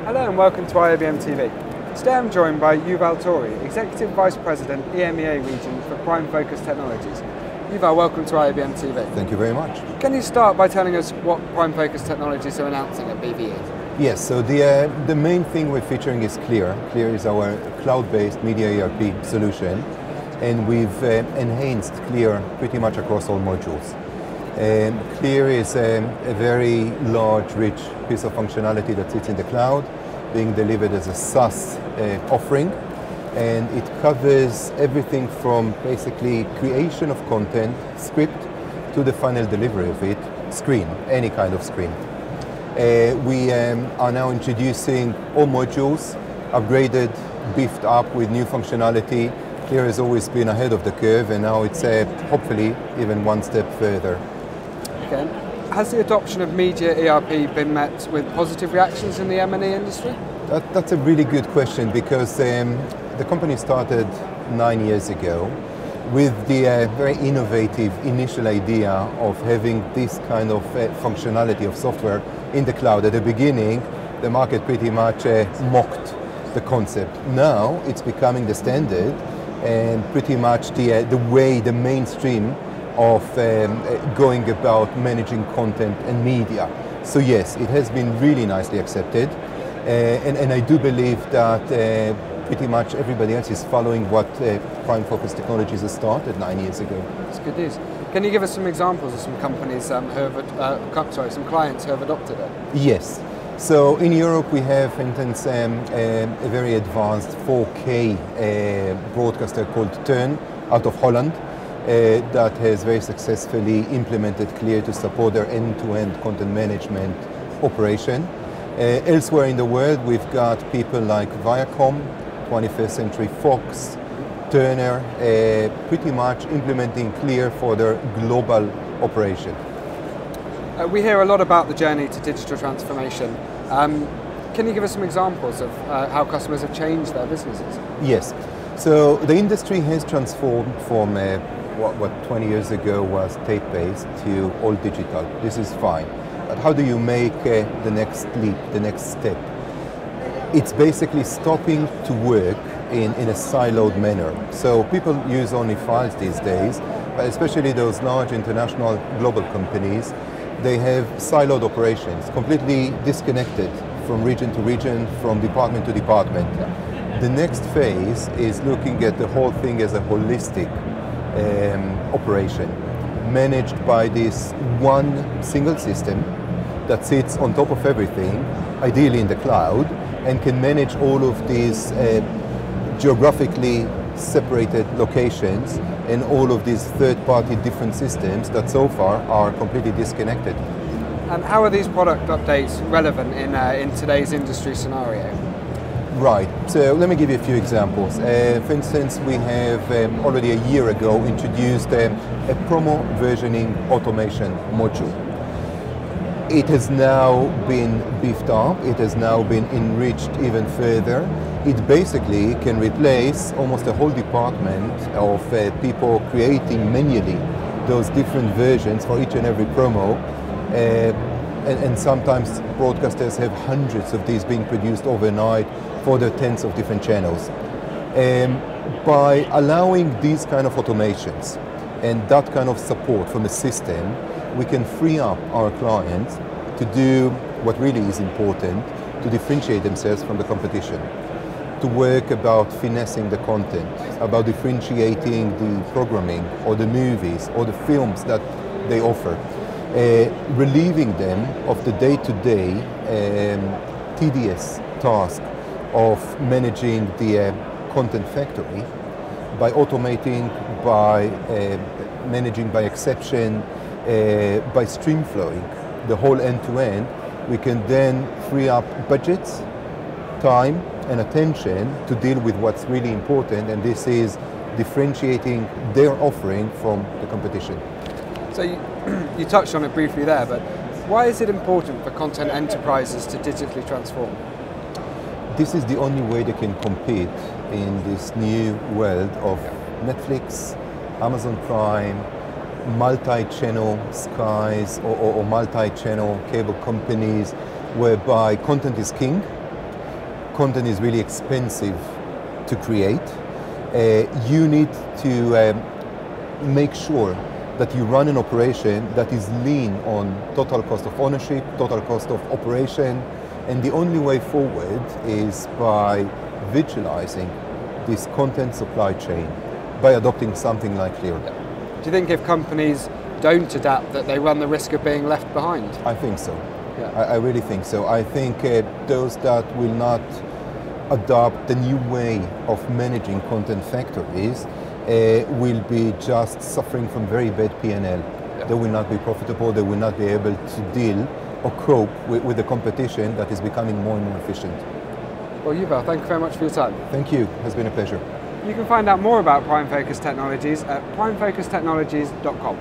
Hello and welcome to IBM TV. Today I'm joined by Yuval Tori, Executive Vice President, EMEA region for Prime Focus Technologies. Yuval, welcome to IBM TV. Thank you very much. Can you start by telling us what Prime Focus Technologies are announcing at BVE? Yes, so the main thing we're featuring is Clear. Clear is our cloud-based media ERP solution, and we've enhanced Clear pretty much across all modules. Clear is a very large, rich piece of functionality that sits in the cloud, being delivered as a SaaS offering, and it covers everything from basically creation of content, script, to the final delivery of it, screen, any kind of screen. We are now introducing all modules, upgraded, beefed up with new functionality. Clear has always been ahead of the curve, and now it's hopefully even one step further. Okay. Has the adoption of media ERP been met with positive reactions in the M&E industry? That's a really good question, because the company started 9 years ago with the very innovative initial idea of having this kind of functionality of software in the cloud. At the beginning, the market pretty much mocked the concept. Now it's becoming the standard and pretty much the way, the mainstream of going about managing content and media. So yes, it has been really nicely accepted, and I do believe that pretty much everybody else is following what Prime Focus Technologies has started 9 years ago. That's good news. Can you give us some examples of some companies some clients who have adopted it? Yes. So in Europe we have, for instance, a very advanced 4K broadcaster called Turn out of Holland that has very successfully implemented Clear to support their end-to-end content management operation. Elsewhere in the world we've got people like Viacom, 21st Century Fox, Turner, pretty much implementing Clear for their global operation. We hear a lot about the journey to digital transformation. Can you give us some examples of how customers have changed their businesses? Yes. So the industry has transformed from what 20 years ago was tape-based to all digital. This is fine. But how do you make the next leap, the next step? It's basically stopping to work in a siloed manner. So people use only files these days, but especially those large international global companies, they have siloed operations, completely disconnected from region to region, from department to department. The next phase is looking at the whole thing as a holistic operation, managed by this one single system that sits on top of everything, ideally in the cloud, and can manage all of these geographically separated locations and all of these third-party different systems that so far are completely disconnected. And how are these product updates relevant in today's industry scenario? Right, so let me give you a few examples. For instance, we have already a year ago introduced a promo versioning automation module. It has now been beefed up, it has now been enriched even further. It basically can replace almost a whole department of people creating manually those different versions for each and every promo. And sometimes broadcasters have hundreds of these being produced overnight for the tens of different channels. By allowing these kind of automations and that kind of support from the system, we can free up our clients to do what really is important, to differentiate themselves from the competition, to work about finessing the content, about differentiating the programming or the movies or the films that they offer, relieving them of the day-to-day tedious task of managing the content factory by automating, by managing by exception, by stream flowing the whole end-to-end. We can then free up budgets, time and attention to deal with what's really important, and this is differentiating their offering from the competition. So you touched on it briefly there, but why is it important for content enterprises to digitally transform? This is the only way they can compete in this new world of Netflix, Amazon Prime, multi-channel skies or multi-channel cable companies, whereby content is king content is really expensive to create. You need to make sure that you run an operation that is lean on total cost of ownership, total cost of operation, and the only way forward is by visualizing this content supply chain, by adopting something like Clear. Do you think if companies don't adapt that they run the risk of being left behind? I think so. Yeah. I really think so. I think those that will not adopt the new way of managing content factories will be just suffering from very bad P&L. Yeah. They will not be profitable, they will not be able to deal or cope with the competition that is becoming more and more efficient. Well, Yuval, thank you very much for your time. Thank you, it has been a pleasure. You can find out more about Prime Focus Technologies at primefocustechnologies.com.